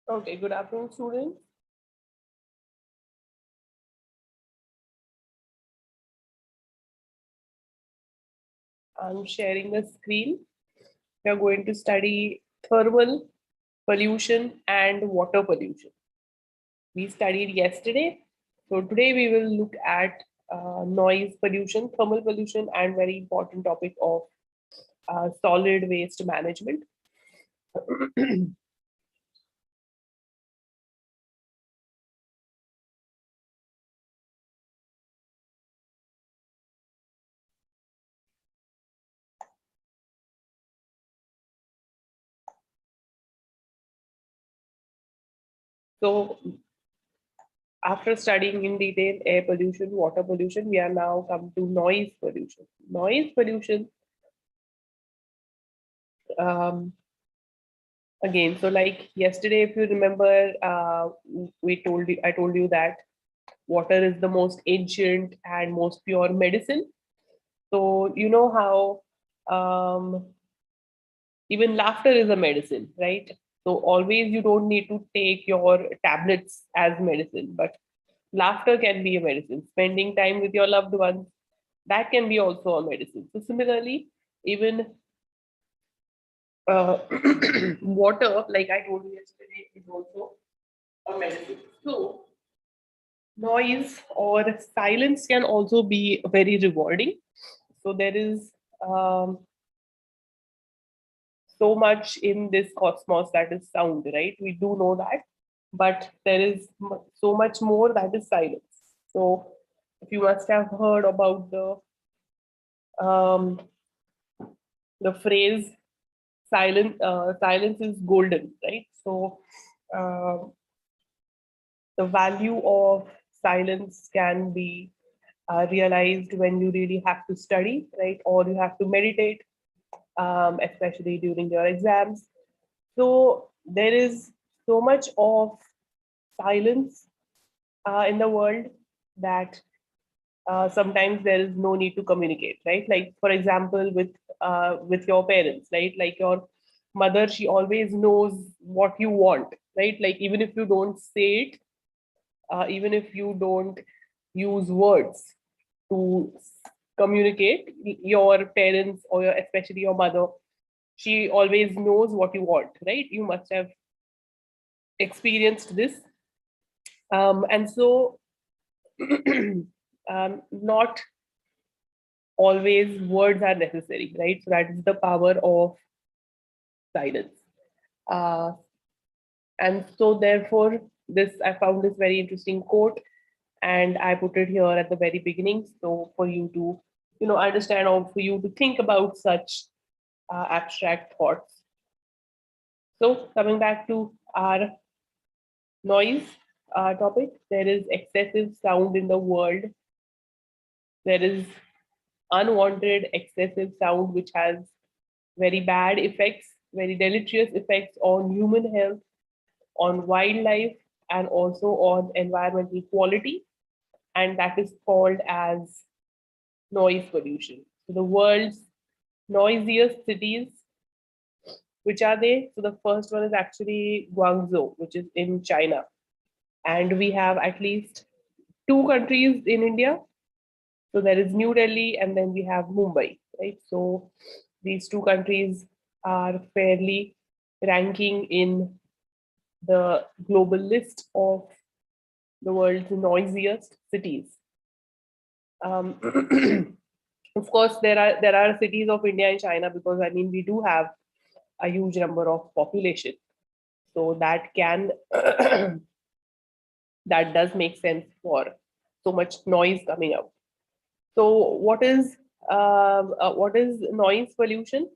Okay, good afternoon, students. I'm sharing the screen. We are going to study thermal pollution and water pollution. We studied yesterday. So today we will look at noise pollution, thermal pollution, and very important topic of solid waste management. So after studying in detail air pollution, water pollution, we are now come to noise pollution. Noise pollution, um, again, so like yesterday, if you remember, I told you that water is the most ancient and most pure medicine. So you know how even laughter is a medicine, right? So always you don't need to take your tablets as medicine, but laughter can be a medicine. Spending time with your loved ones, that can be also a medicine. So similarly, even uh, water, like I told you yesterday, is also a medicine. So noise or silence can also be very rewarding. So there is so much in this cosmos that is sound, right? We do know that, but there is so much more that is silence. So if you must have heard about um, the phrase silence is golden, right? So uh, the value of silence can be realized when you really have to study, right? Or you have to meditate, especially during your exams. So there is so much of silence in the world that sometimes there is no need to communicate, right? Like for example, with your parents, right? Like your mother, she always knows what you want, right? Like even if you don't say it, even if you don't use words to communicate, your parents or your, especially your mother, she always knows what you want, right? You must have experienced this. And so not always words are necessary, right? So that is the power of silence. Uh, and so therefore, this I found this very interesting quote, and I put it here at the very beginning. So for you to, understand, or for you to think about such abstract thoughts. So coming back to our noise topic, there is excessive sound in the world. There is unwanted excessive sound which has very bad effects, very deleterious effects on human health, on wildlife, and also on environmental quality. And that is called as noise pollution. So the world's noisiest cities, which are they? So the first one is actually Guangzhou, which is in China. And we have at least two countries in India. So there is New Delhi and then we have Mumbai, right? So these two countries are fairly ranking in the global list of the world's noisiest cities. Um, of course, there are cities of India and China because I mean we do have a huge number of population, so that can that does make sense for so much noise coming out. So what is noise pollution?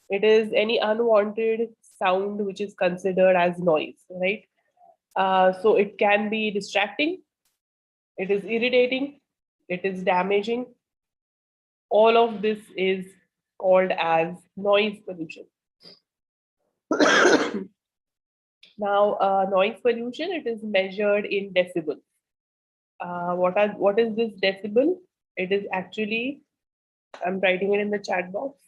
It is any unwanted sound which is considered as noise, right? So it can be distracting, it is irritating, it is damaging. All of this is called as noise pollution. Now, noise pollution, it is measured in decibels. What is this decibel? It is actually, I'm writing it in the chat box.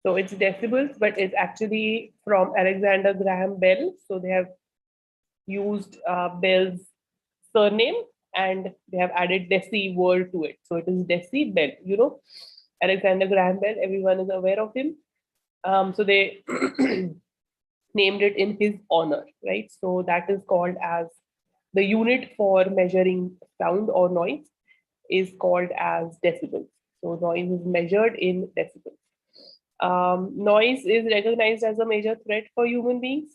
So it's decibels, but it's actually from Alexander Graham Bell. So they have used Bell's surname and they have added Deci word to it. So it is decibel. Alexander Graham Bell, everyone is aware of him. So they named it in his honor, right? So that is called as the unit for measuring sound or noise is called as decibels. So noise is measured in decibels. Noise is recognized as a major threat for human beings.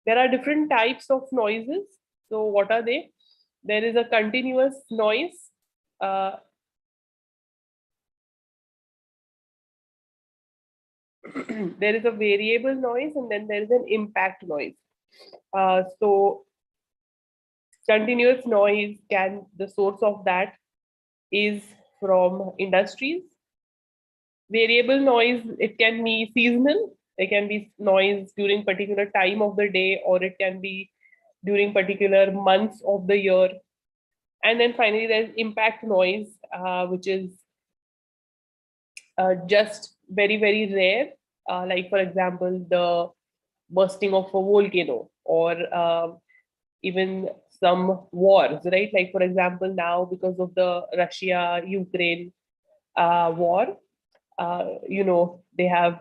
There are different types of noises. So what are they? There is a continuous noise. There is a variable noise, and then there is an impact noise. So continuous noise the source of that is from industries. Variable noise, it can be seasonal. There can be noise during particular time of the day, or it can be during particular months of the year. And then finally, there's impact noise, which is just very, very rare. Like, for example, the bursting of a volcano, or even some wars, right? Like, for example, now because of the Russia-Ukraine war, they have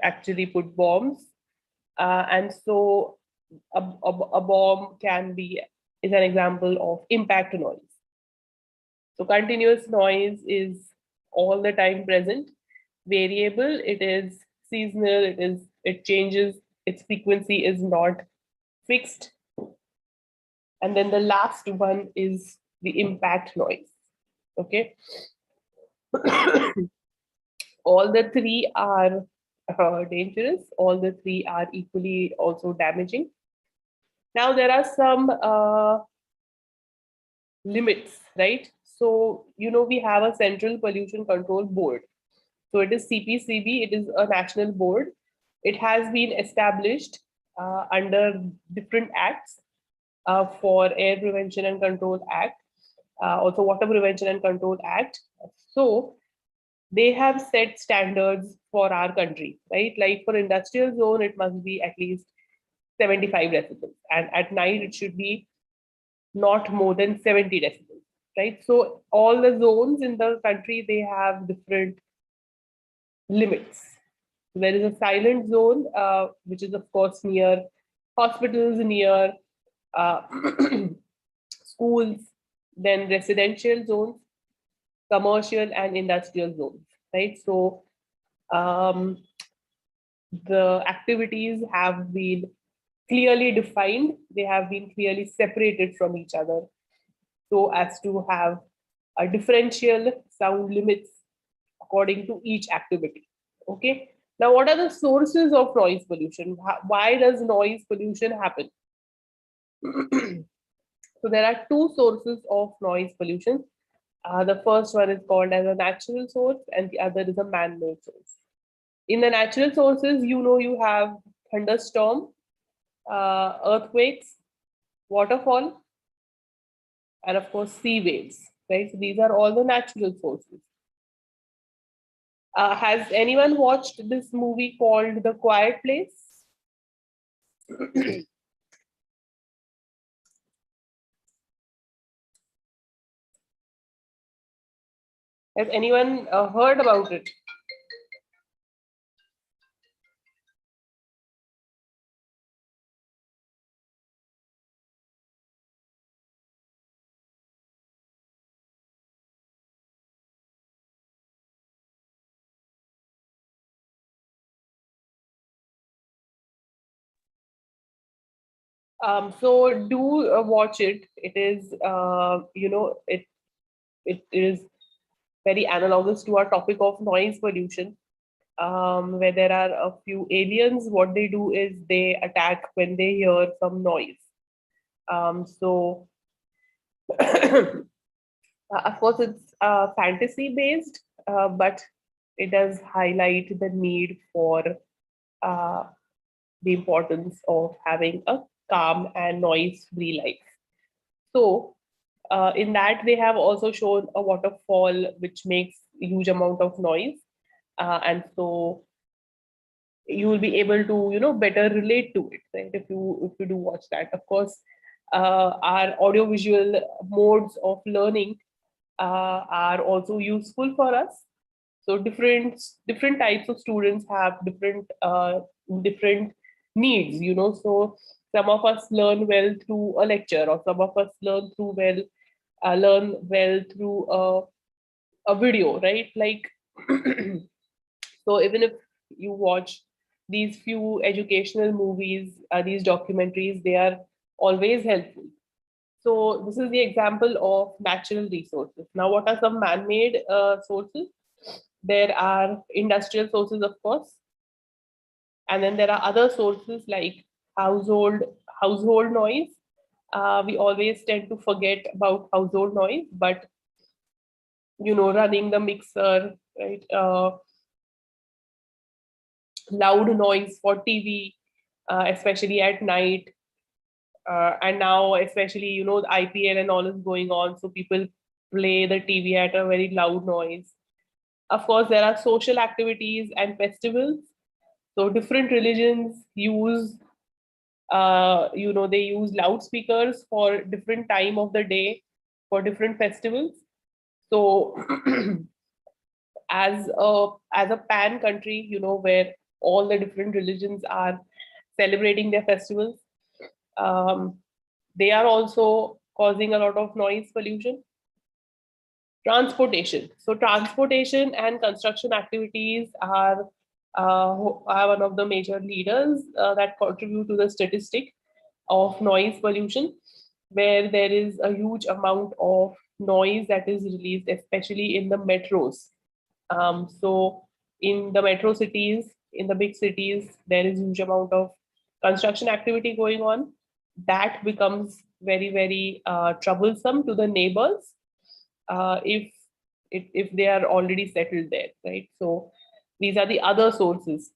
actually put bombs. And so a bomb is an example of impact noise. So continuous noise is all the time present. Variable, it is seasonal, it changes, its frequency is not fixed. And then the last one is the impact noise. Okay. All the three are dangerous. All the three are equally also damaging. Now there are some limits, right? So, we have a Central Pollution Control Board. So it is CPCB, it is a national board. It has been established under different acts for Air Prevention and Control Act, also Water Prevention and Control Act. So they have set standards for our country, right? Like for industrial zone, it must be at least 75 decibels. And at night, it should be not more than 70 decibels, right? So all the zones in the country, they have different limits. There is a silent zone, which is of course near hospitals, near uh, schools, then residential zones, commercial and industrial zones, right? So the activities have been clearly defined, they have been clearly separated from each other so as to have a differential sound limits according to each activity. Okay. Now, what are the sources of noise pollution? Why does noise pollution happen? So there are two sources of noise pollution. The first one is called as a natural source, and the other is a man-made source. In the natural sources, you have thunderstorm, earthquakes, waterfall, and of course sea waves, right? So these are all the natural sources. Has anyone watched this movie called The Quiet Place? Has anyone heard about it? So do watch it. It is, it is very analogous to our topic of noise pollution, where there are a few aliens. What they do is they attack when they hear some noise. So, of course, it's fantasy based, but it does highlight the need for uh, the importance of having a calm and noise free life. So, in that, they have also shown a waterfall which makes a huge amount of noise. And so you will be able to, better relate to it, right? If you do watch that. Of course, our audiovisual modes of learning are also useful for us. So different types of students have different needs, so some of us learn well through a lecture, or some of us learn well through a video, right? Like so even if you watch these few educational movies, these documentaries, they are always helpful. So this is the example of natural resources. Now, what are some man-made sources? There are industrial sources, of course, and then there are other sources like household household noise. We always tend to forget about household noise, but running the mixer, right? Loud noise for TV, especially at night, and now especially the IPL and all is going on, so people play the TV at a very loud noise. Of course, there are social activities and festivals. So different religions use, they use loudspeakers for different time of the day for different festivals. So as a pan country, where all the different religions are celebrating their festivals, um, they are also causing a lot of noise pollution. Transportation. So transportation and construction activities are one of the major leaders that contribute to the statistic of noise pollution, where there is a huge amount of noise that is released, especially in the metros. So in the metro cities, in the big cities, there is huge amount of construction activity going on. That becomes very, very troublesome to the neighbors, if they are already settled there, right? So these are the other sources.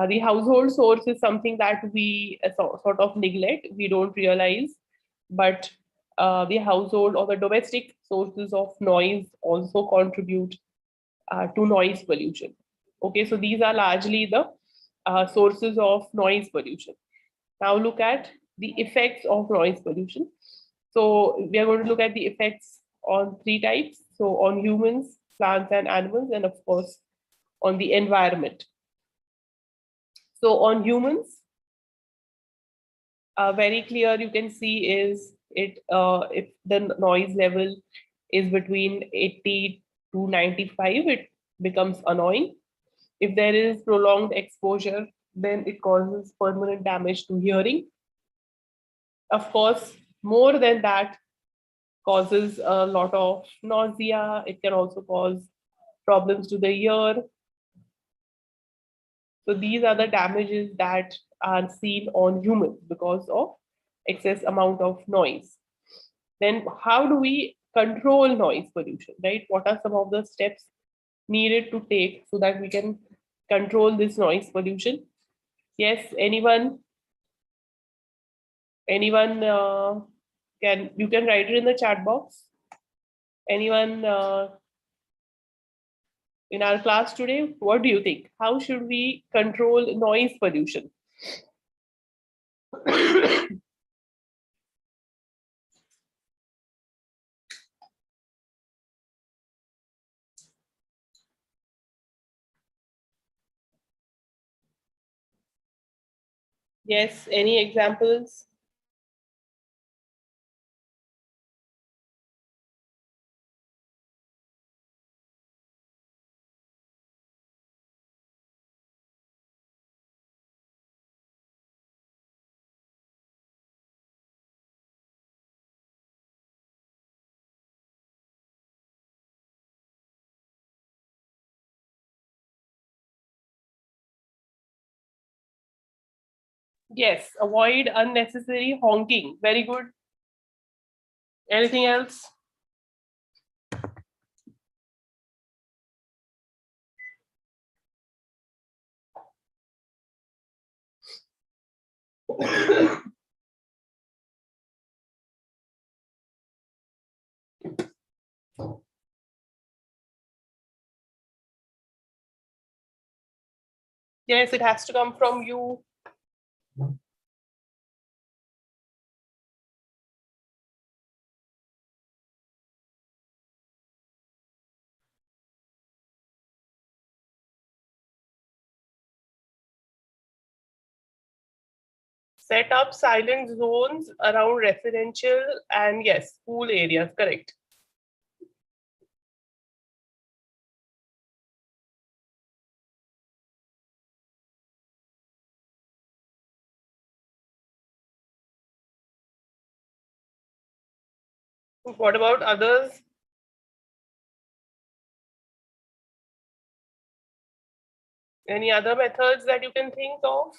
The household source is something that we sort of neglect, we don't realize, but the household or the domestic sources of noise also contribute to noise pollution. Okay, so these are largely the sources of noise pollution. Now look at the effects of noise pollution. So we are going to look at the effects on three types. So on humans, plants and animals, and of course on the environment. So on humans, very clear you can see is it if the noise level is between 80 to 95, it becomes annoying. If there is prolonged exposure, then it causes permanent damage to hearing. Of course, more than that, causes a lot of nausea. It can also cause problems to the ear. So these are the damages that are seen on humans because of excess amount of noise. Then how do we control noise pollution, right? What are some of the steps needed to take so that we can control this noise pollution? Yes, anyone can write it in the chat box. Anyone in our class today, what do you think? How should we control noise pollution? Yes, any examples? Yes, avoid unnecessary honking. Very good. Anything else? Yes, it has to come from you. Set up silent zones around residential and yes, school areas, correct. What about others? Any other methods that you can think of?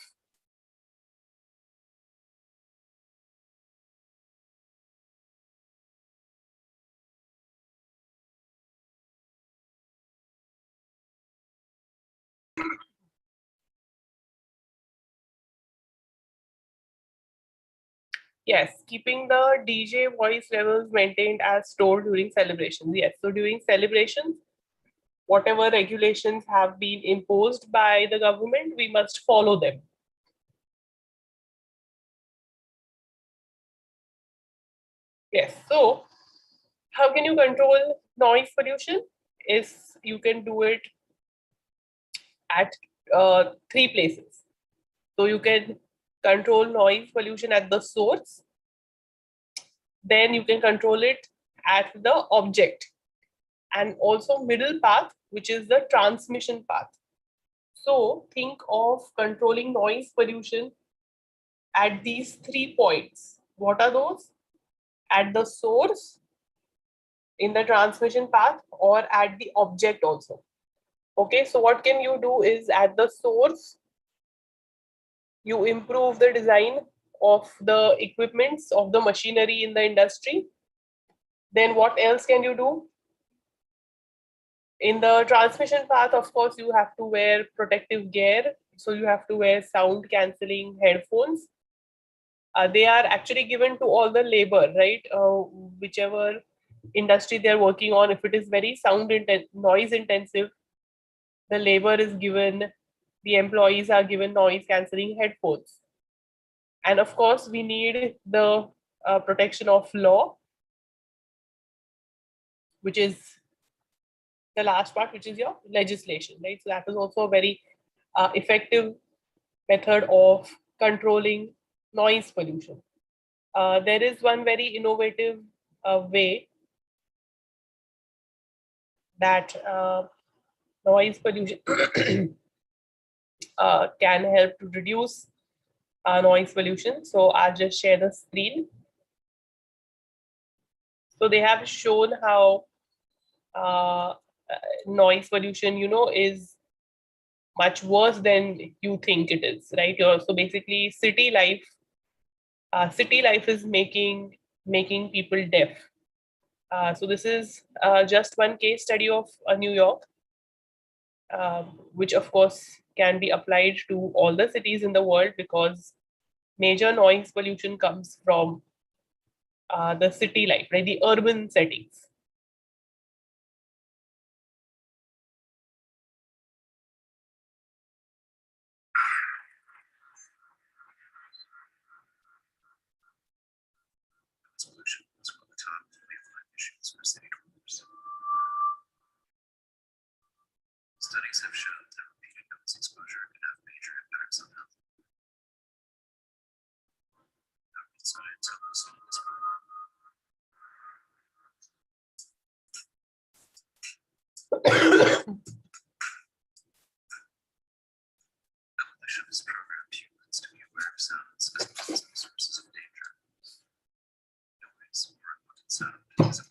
Yes, keeping the DJ voice levels maintained as told during celebrations. Yes, so during celebrations, whatever regulations have been imposed by the government, we must follow them. Yes, so how can you control noise pollution? Is you can do it at three places. So you can control noise pollution at the source, then you can control it at the object, and also middle path, which is the transmission path. So think of controlling noise pollution at these 3 points. What are those? At the source, in the transmission path, or at the object also. Okay, so what can you do is at the source, you improve the design of the equipments, of the machinery in the industry. Then what else can you do? In the transmission path, of course, you have to wear protective gear. So you have to wear sound cancelling headphones. They are actually given to all the labor, right? Whichever industry they're working on, if it is very noise intensive, the labor is given, the employees are given noise cancelling headphones. And of course, we need the protection of law, which is the last part, which is your legislation, right? So that is also a very effective method of controlling noise pollution. There is one very innovative way that noise pollution can help to reduce noise pollution. So I'll just share the screen. So they have shown how uh, noise pollution, is much worse than you think it is, right? So basically, city life is making people deaf. So this is just one case study of New York, which of course can be applied to all the cities in the world because major noise pollution comes from the city life, right? The urban settings. Solution was one of the top 25 issues for city dwellers. Studies have shown that repeated noise exposure can have major impacts on health. Science help us solve this problem. Abolition is programmed humans to be aware of sounds as possible sources of danger. Noise, or unwanted sound, is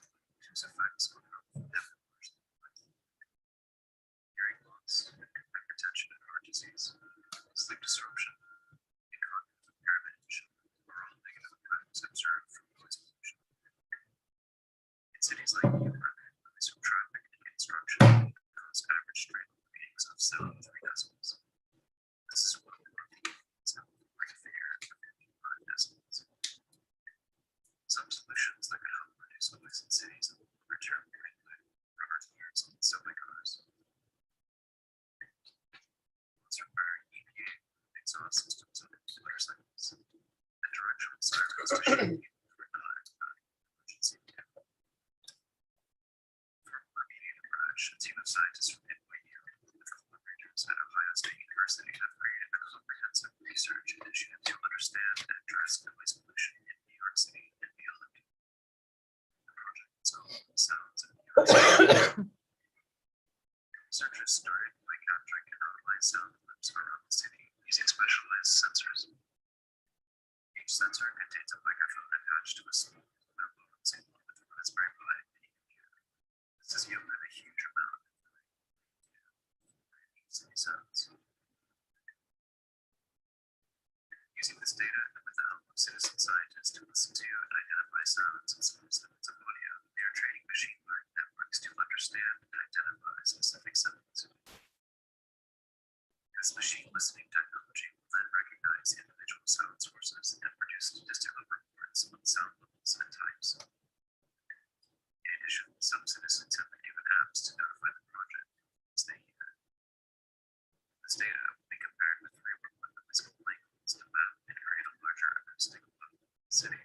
implied whose effects on health and hearing loss, hypertension and heart disease, sleep disruption, and cognitive impairment in children are all negative effects observed from noise pollution. In cities like New York, noise from traffic and construction cause average straight readings of 73 decibels. This is one of the northeast of the air of 55 decibels. Some solutions that can help reduce noise in cities in the longer term include car cars and subway cars. Once requiring exhaust systems of motorcycles, and directional sirens machine for non-emergency vehicle. For more immediate approach, a team of scientists from NYU with collaborators at Ohio State University have created a comprehensive research initiative to understand and address noise pollution in New York City and beyond. The project is called Sounds of New York City. Researchers started by capturing and analyzing sound clips around the city using specialized sensors. Each sensor contains a microphone attached to a small metal signal with a Raspberry Pi mini computer. This has yielded a huge amount of city sounds. Using this data and with the help of citizen scientists to listen to and identify sounds and small snippets of audio, they are training machine learning networks to understand and identify specific sounds. This machine listening technology will then recognize individual sound sources and produce statistical reports on sound levels and types. In addition, some citizens have been given apps to notify the project as they hear. This data will be compared with real-world physical labels to map and create a larger acoustic level of the city.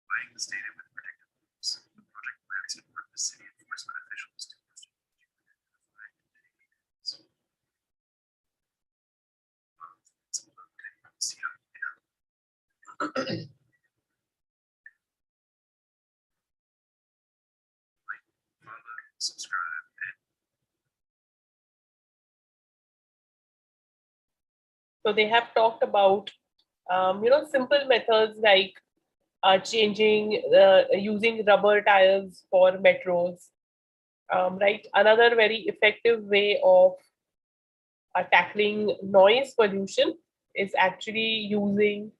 Combining this data with predictive loops, the project plans to work with city enforcement officials to identify and mitigate noise. It's located in Seattle. Like, follow, subscribe, and So they have talked about, simple methods like using rubber tires for metros, right? Another very effective way of tackling noise pollution is actually using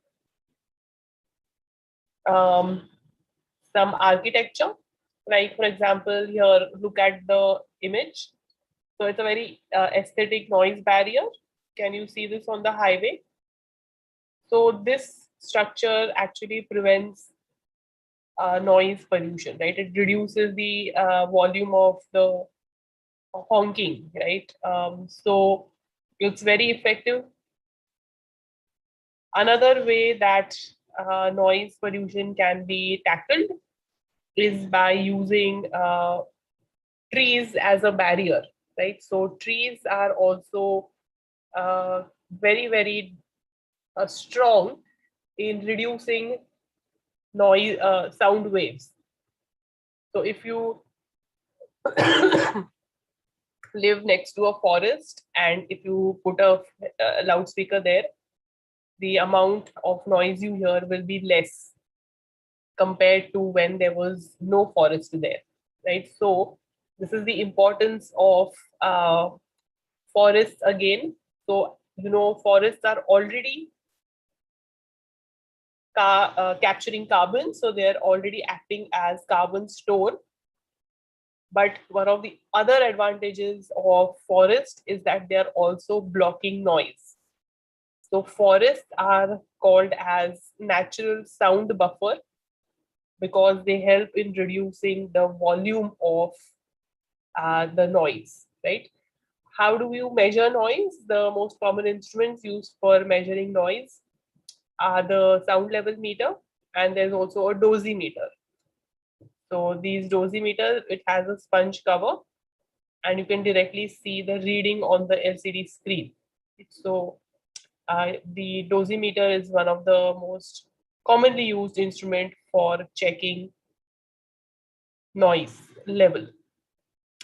some architecture. Like, for example, here, look at the image. So it's a very aesthetic noise barrier. Can you see this on the highway? So this structure actually prevents noise pollution, right? It reduces the volume of the honking, right? So it's very effective. Another way that noise pollution can be tackled is by using trees as a barrier, right? So trees are also very, very strong in reducing noise, sound waves. So if you live next to a forest and if you put a loudspeaker there, the amount of noise you hear will be less compared to when there was no forest there, right? So this is the importance of forests again. So, forests are already capturing carbon, so they're already acting as carbon store. But one of the other advantages of forest is that they're also blocking noise. So forests are called as natural sound buffer because they help in reducing the volume of the noise, right? How do you measure noise? The most common instruments used for measuring noise are the sound level meter, and there's also a dosimeter. So these dosimeters, it has a sponge cover, and you can directly see the reading on the LCD screen. So the dosimeter is one of the most commonly used instrument for checking noise level.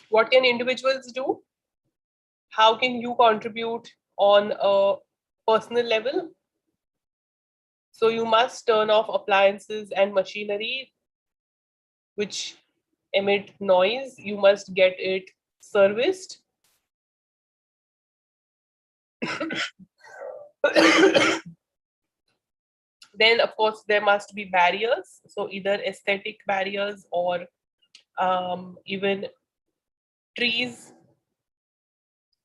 What can individuals do? How can you contribute on a personal level? So you must turn off appliances and machinery which emit noise. You must get it serviced. Then, of course, there must be barriers. So either aesthetic barriers or even trees.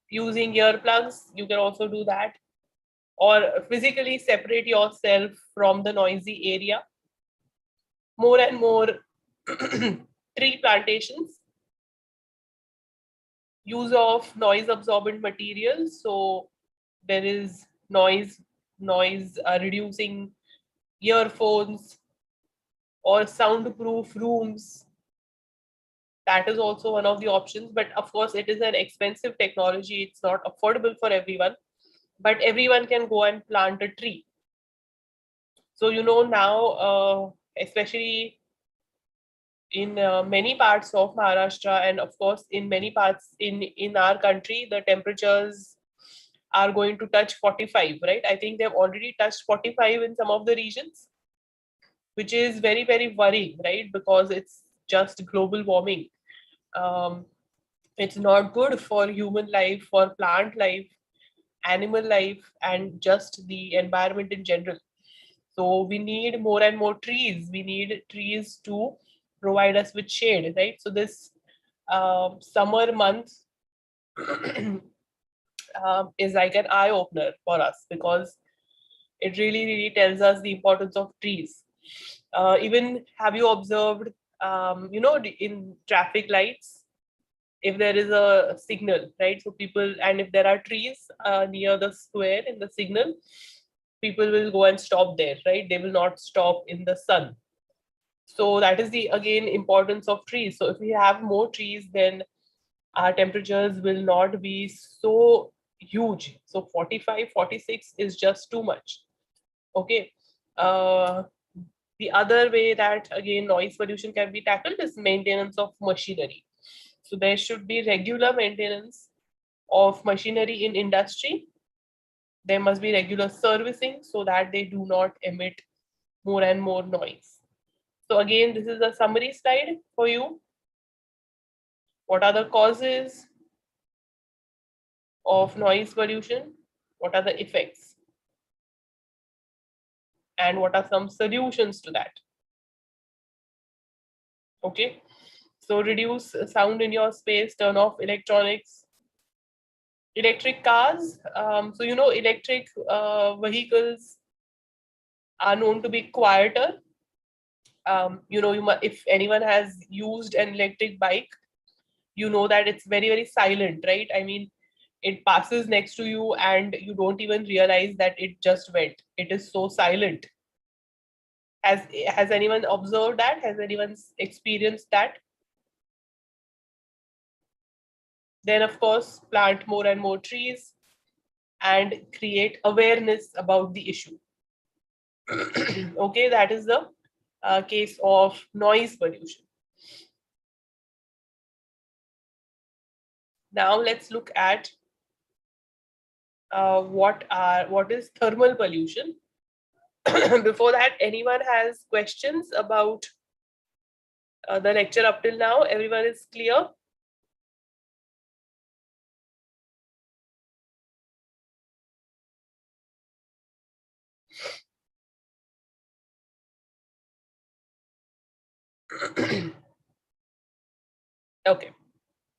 Using earplugs, you can also do that. Or physically separate yourself from the noisy area. More and more tree plantations. Use of noise absorbent materials. So there is noise reducing earphones or soundproof rooms. That is also one of the options, but of course it is an expensive technology. It's not affordable for everyone, but everyone can go and plant a tree. So now, especially in many parts of Maharashtra, and of course in many parts in our country, the temperatures are going to touch 45, right? I think they've already touched 45 in some of the regions, which is very, very worrying, right? Because it's just global warming. um, it's not good for human life, for plant life, animal life, and just the environment in general. So we need more and more trees. We need trees to provide us with shade, right? So this summer month is like an eye opener for us, because it really, really tells us the importance of trees. Even have you observed, in traffic lights, if there is a signal, right? So people, and if there are trees near the square in the signal, people will go and stop there, right? They will not stop in the sun. So that is the, again, importance of trees. So if we have more trees, then our temperatures will not be so huge. So 45, 46 is just too much. Okay. Uh, the other way that, again, noise pollution can be tackled is maintenance of machinery. So there should be regular maintenance of machinery in industry. There must be regular servicing so that they do not emit more and more noise. So again, this is a summary slide for you. What are the causes of noise pollution? What are the effects? And what are some solutions to that? Okay. So reduce sound in your space, turn off electronics. Electric cars. So electric vehicles are known to be quieter. If anyone has used an electric bike, you know that it's very, very silent, right? I mean, it passes next to you and you don't even realize that it just went. It is so silent. Has anyone observed that? Has anyone experienced that? Then, of course, plant more and more trees and create awareness about the issue. Okay, that is the case of noise pollution. Now let's look at what is thermal pollution. Before that, anyone has questions about the lecture up till now? Everyone is clear? Okay,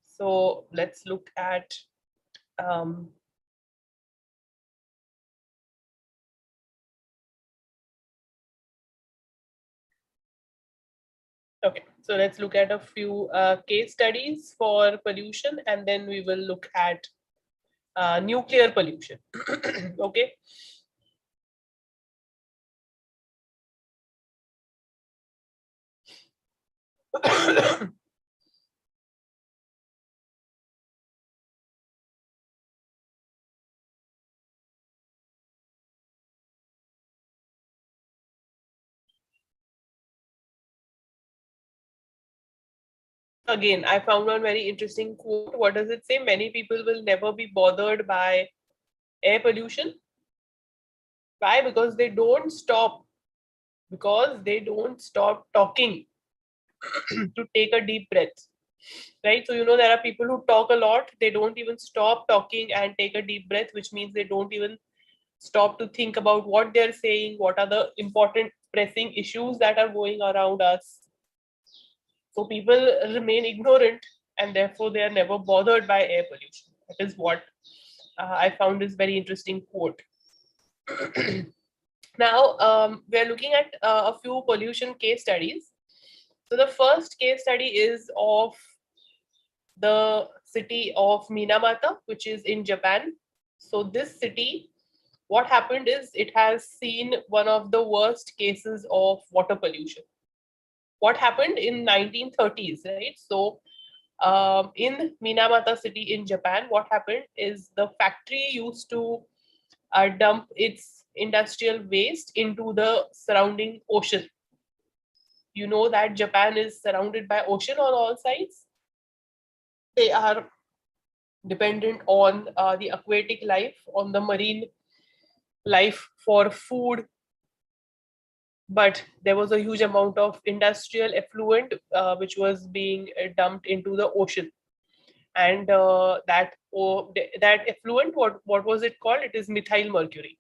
so let's look at okay, so let's look at a few case studies for pollution, and then we will look at nuclear pollution. Okay. Again, I found one very interesting quote. What does it say? Many people will never be bothered by air pollution. Why? Because they don't stop. Because they don't stop talking to take a deep breath. Right? So, there are people who talk a lot. They don't even stop talking and take a deep breath, which means they don't even stop to think about what they're saying, what are the important pressing issues that are going around us. So people remain ignorant, and therefore they are never bothered by air pollution. That is what I found is very interesting quote. Now we are looking at a few pollution case studies. So the first case study is of the city of Minamata, which is in Japan. So this city what happened is it has seen one of the worst cases of water pollution. What happened in 1930s, right? So in Minamata city in Japan, what happened is the factory used to dump its industrial waste into the surrounding ocean. You know that Japan is surrounded by ocean on all sides. They are dependent on the aquatic life, on the marine life for food, but there was a huge amount of industrial effluent which was being dumped into the ocean. And that effluent, what was it called? It is methyl mercury.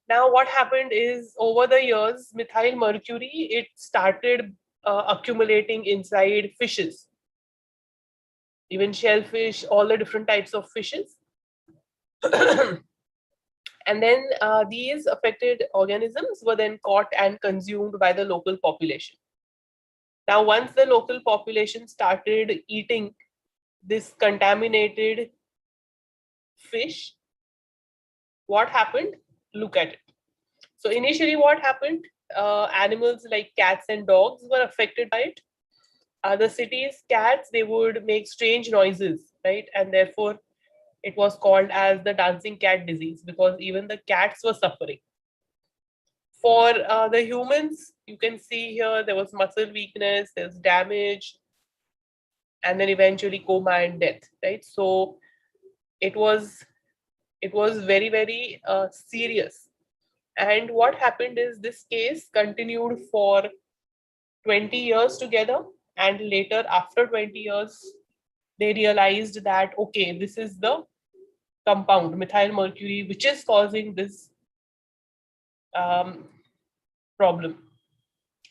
Now what happened is, over the years, methyl mercury, it started accumulating inside fishes, even shellfish, all the different types of fishes. And then these affected organisms were then caught and consumed by the local population. Now, once the local population started eating this contaminated fish, what happened? Look at it. So initially what happened? Animals like cats and dogs were affected by it. The city's cats, they would make strange noises, right? And therefore it was called as the dancing cat disease, because even the cats were suffering. For the humans, you can see here there was muscle weakness, there's damage, and then eventually coma and death, right? So it was very, very serious. And what happened is, this case continued for 20 years together, and later, after 20 years, they realized that, okay, this is the compound methyl mercury which is causing this problem.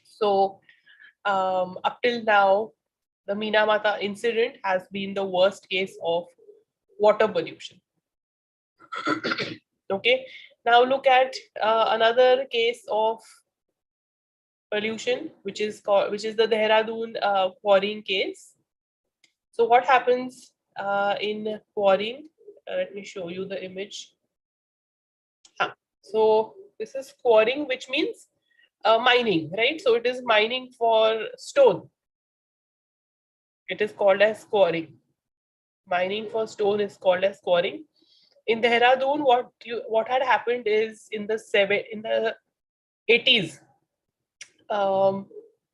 So up till now, the Minamata incident has been the worst case of water pollution. Okay, now look at another case of pollution, which is the Dehradun quarrying case. So what happens in quarrying? Let me show you the image. So this is quarrying, which means mining, right? So it is mining for stone. It is called as quarrying. Mining for stone is called as quarrying. In Dehradun, what had happened is, in the 80s,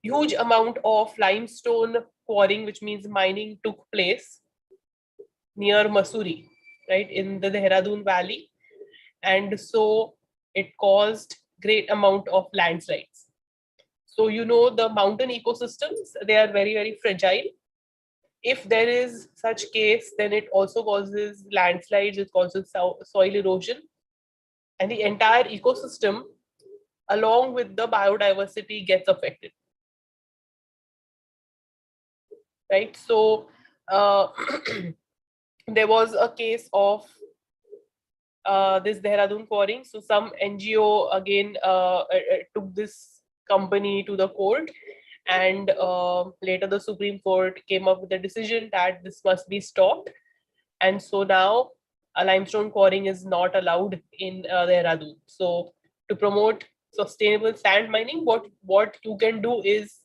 huge amount of limestone quarrying, which means mining, took place near Masuri, right, in the Dehradun Valley, and so it caused great amount of landslides. So the mountain ecosystems, they are very, very fragile. If there is such case, then it also causes landslides, it causes soil erosion, and the entire ecosystem, along with the biodiversity, gets affected. Right? So there was a case of this Dehradun quarrying. So some NGO again took this company to the court, and later the Supreme Court came up with a decision that this must be stopped. And so now limestone quarrying is not allowed in Dehradun. So to promote sustainable sand mining, what you can do is,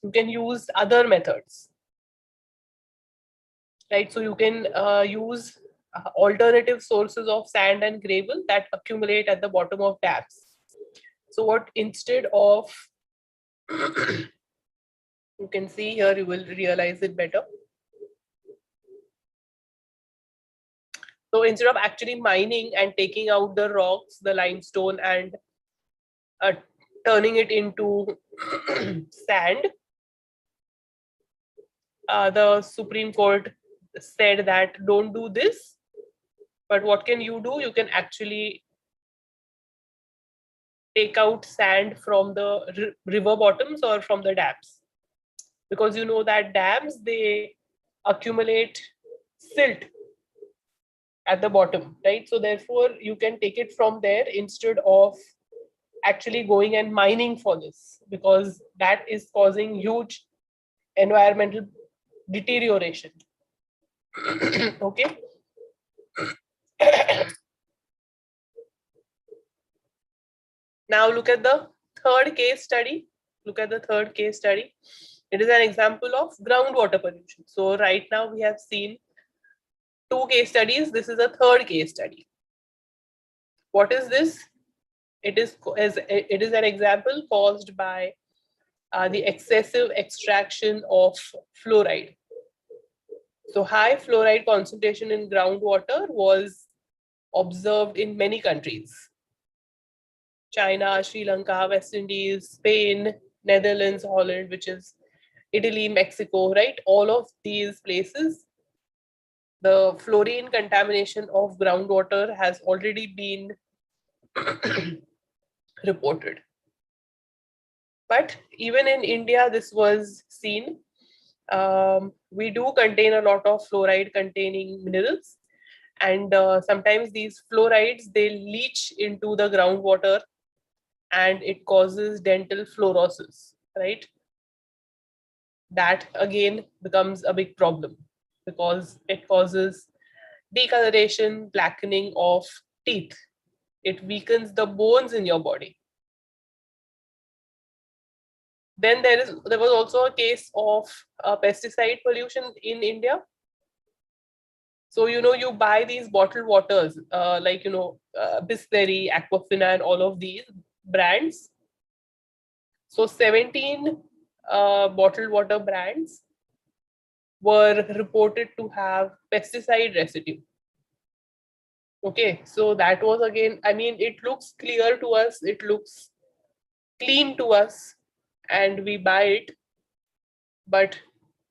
you can use other methods, right? So you can use alternative sources of sand and gravel that accumulate at the bottom of dams. So what, instead of you can see here, you will realize it better. So instead of actually mining and taking out the rocks, the limestone, and turning it into sand, the Supreme Court said that don't do this. But what can you do? You can actually take out sand from the river bottoms or from the dams, because you know that dams, they accumulate silt at the bottom, right? So therefore you can take it from there instead of actually going and mining for this, because that is causing huge environmental deterioration. Okay. Now look at the third case study. Look at the third case study. It is an example of groundwater pollution. So right now we have seen two case studies. This is a third case study. What is this? It is an example caused by the excessive extraction of fluoride. So high fluoride concentration in groundwater was observed in many countries. China, Sri Lanka, West Indies, Spain, Netherlands, Holland, which is Italy, Mexico, right? All of these places, the fluorine contamination of groundwater has already been reported. But even in India, this was seen. We do contain a lot of fluoride containing minerals, and sometimes these fluorides, they leach into the groundwater and it causes dental fluorosis, right? That again becomes a big problem because it causes decoloration, blackening of teeth. It weakens the bones in your body. Then there was also a case of pesticide pollution in India. So you buy these bottled waters like Bisleri, Aquafina, and all of these brands. So 17 bottled water brands were reported to have pesticide residue. Okay, so that was again, I mean, it looks clear to us, it looks clean to us, and we buy it, but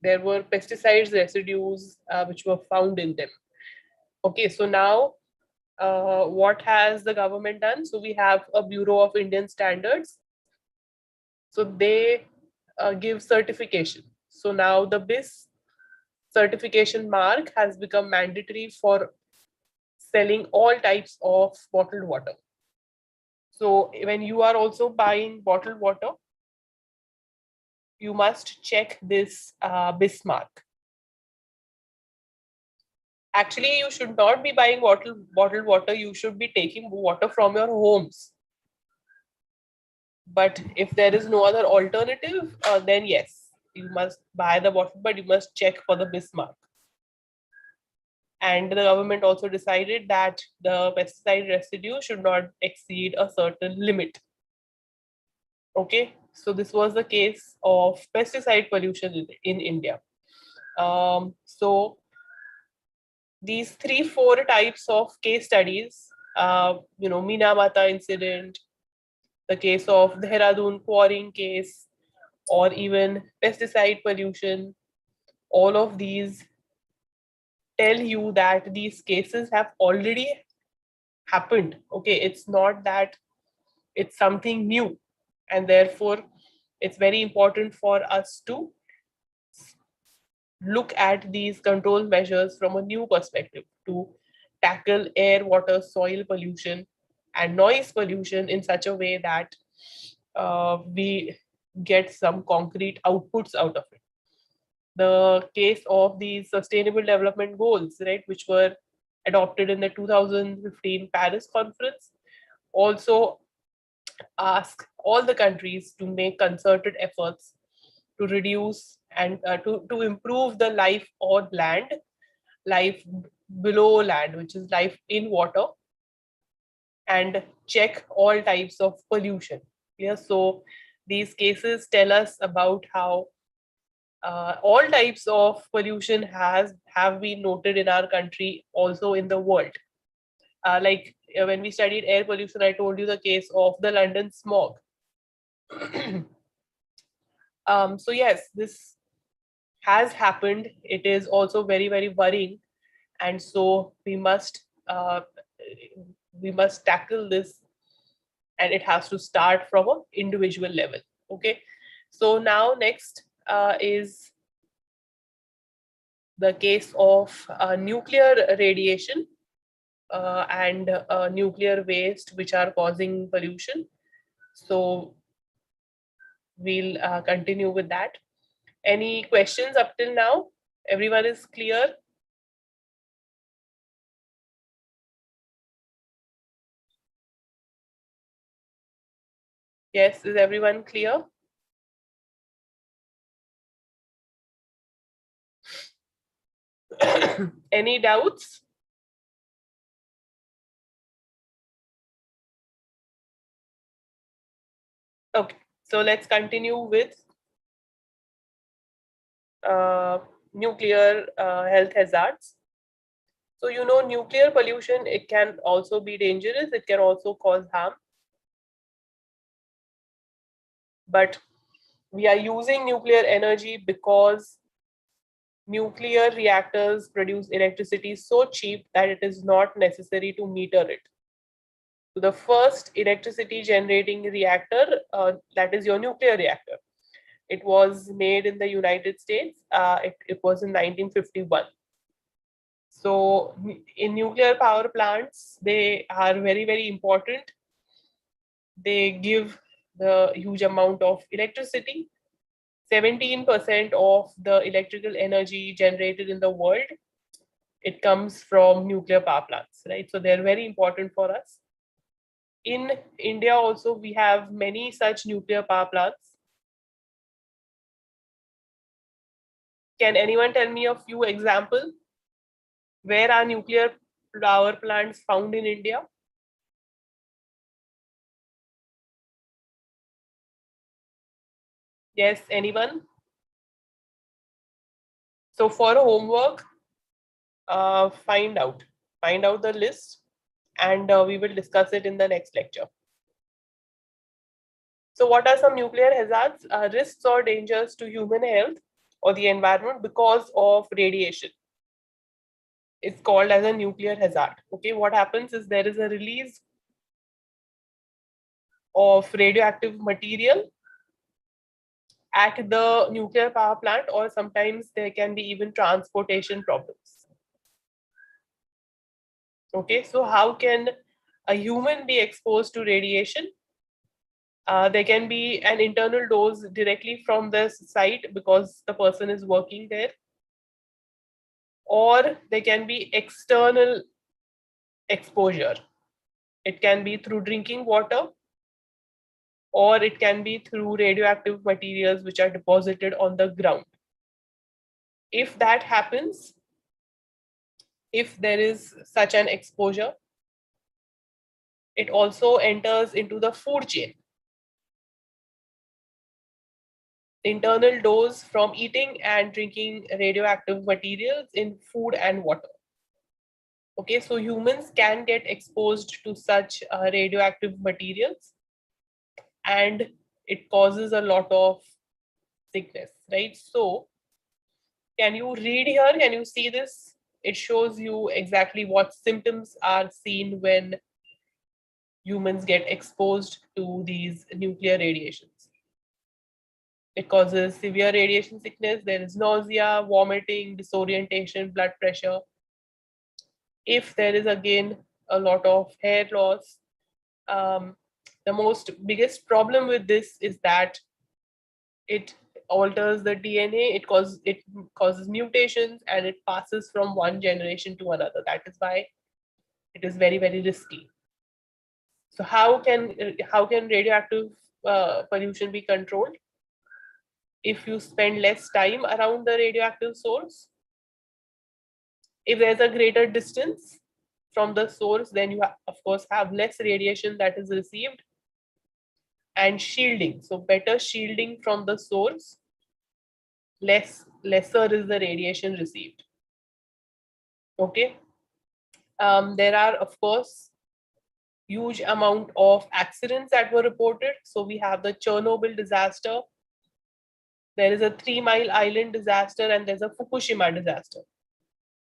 there were pesticides residues which were found in them. Okay, so now what has the government done? So we have a Bureau of Indian Standards. So they give certification. So now the BIS certification mark has become mandatory for selling all types of bottled water. So when you are also buying bottled water, you must check this BIS mark. Actually, you should not be buying bottled water. You should be taking water from your homes. But if there is no other alternative, then yes, you must buy the bottle, but you must check for the BIS mark. And the government also decided that the pesticide residue should not exceed a certain limit. Okay, so this was the case of pesticide pollution in India. So these 3-4 types of case studies, Minamata incident, the case of Dehradun quarrying case, or even pesticide pollution, all of these tell you that these cases have already happened. Okay, it's not that it's something new, and therefore it's very important for us to look at these control measures from a new perspective to tackle air, water, soil pollution and noise pollution in such a way that we get some concrete outputs out of it. The case of the Sustainable Development Goals, right, which were adopted in the 2015 Paris conference, also ask all the countries to make concerted efforts to reduce and to improve the life on land, life below land, which is life in water, and check all types of pollution. Yeah, so these cases tell us about how all types of pollution have been noted in our country, also in the world. Like when we studied air pollution, I told you the case of the London smog. So yes, this has happened. It is also very, very worrying, and so we must tackle this, and it has to start from an individual level. Okay, so now next is the case of nuclear radiation and nuclear waste which are causing pollution. So we'll continue with that. Any questions up till now? Everyone is clear? Yes, is everyone clear? Any doubts? Okay, so let's continue with nuclear health hazards. So, you know, nuclear pollution, it can also be dangerous. It can also cause harm. But we are using nuclear energy because nuclear reactors produce electricity so cheap that it is not necessary to meter it. So the first electricity generating reactor, that is your nuclear reactor, it was made in the United States. It was in 1951. So in nuclear power plants, they are very, very important. They give the huge amount of electricity. 17% of the electrical energy generated in the world, it comes from nuclear power plants, right? So they're very important for us. In India also, we have many such nuclear power plants. Can anyone tell me a few examples? Where are nuclear power plants found in India? Yes, anyone? So for homework, find out the list, and we will discuss it in the next lecture. So what are some nuclear hazards, risks or dangers to human health or the environment because of radiation? It's called as a nuclear hazard. Okay, what happens is there is a release of radioactive material at the nuclear power plant, or sometimes there can be even transportation problems. Okay, so how can a human be exposed to radiation? There can be an internal dose directly from the site because the person is working there, or there can be external exposure. It can be through drinking water, or it can be through radioactive materials which are deposited on the ground. If that happens, if there is such an exposure, it also enters into the food chain. Internal dose from eating and drinking radioactive materials in food and water. Okay, so humans can get exposed to such radioactive materials, and it causes a lot of sickness, right? So, can you read here? Can you see this? It shows you exactly what symptoms are seen when humans get exposed to these nuclear radiations. It causes severe radiation sickness. There is nausea, vomiting, disorientation, blood pressure. If there is again a lot of hair loss, um, the most biggest problem with this is that it alters the DNA. It causes mutations, and it passes from one generation to another. That is why it is very, very risky. So how can radioactive pollution be controlled? If you spend less time around the radioactive source, if there's a greater distance from the source, then you of course have less radiation that is received. And shielding, so better shielding from the source, lesser is the radiation received. Okay. There are of course huge amount of accidents that were reported. So we have the Chernobyl disaster, there is a 3 Mile Island disaster, and there's a Fukushima disaster,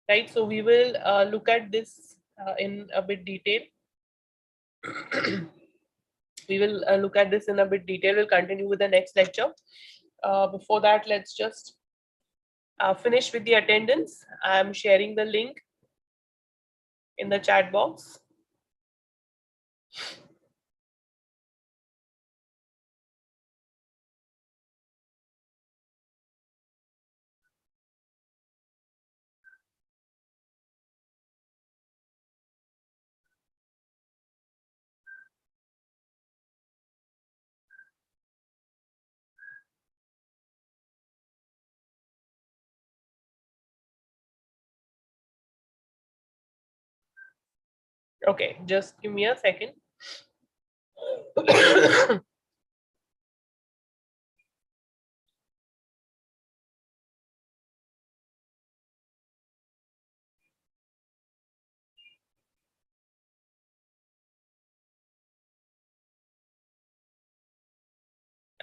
right? So we will look at this in a bit detail. We will look at this in a bit detail. We'll continue with the next lecture. Before that, let's just finish with the attendance. I'm sharing the link in the chat box. Okay, just give me a second.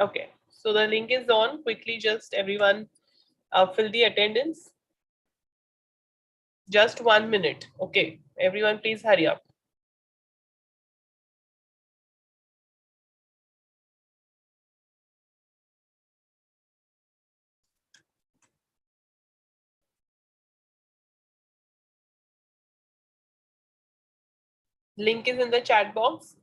Okay, so the link is on. Quickly, just everyone fill the attendance. Just 1 minute. Okay, everyone, please hurry up. Link is in the chat box.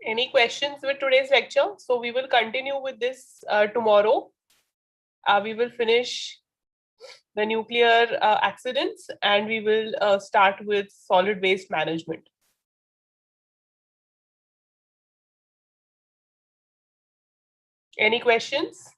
Any questions with today's lecture? So we will continue with this tomorrow. We will finish the nuclear accidents and we will start with solid waste management. Any questions?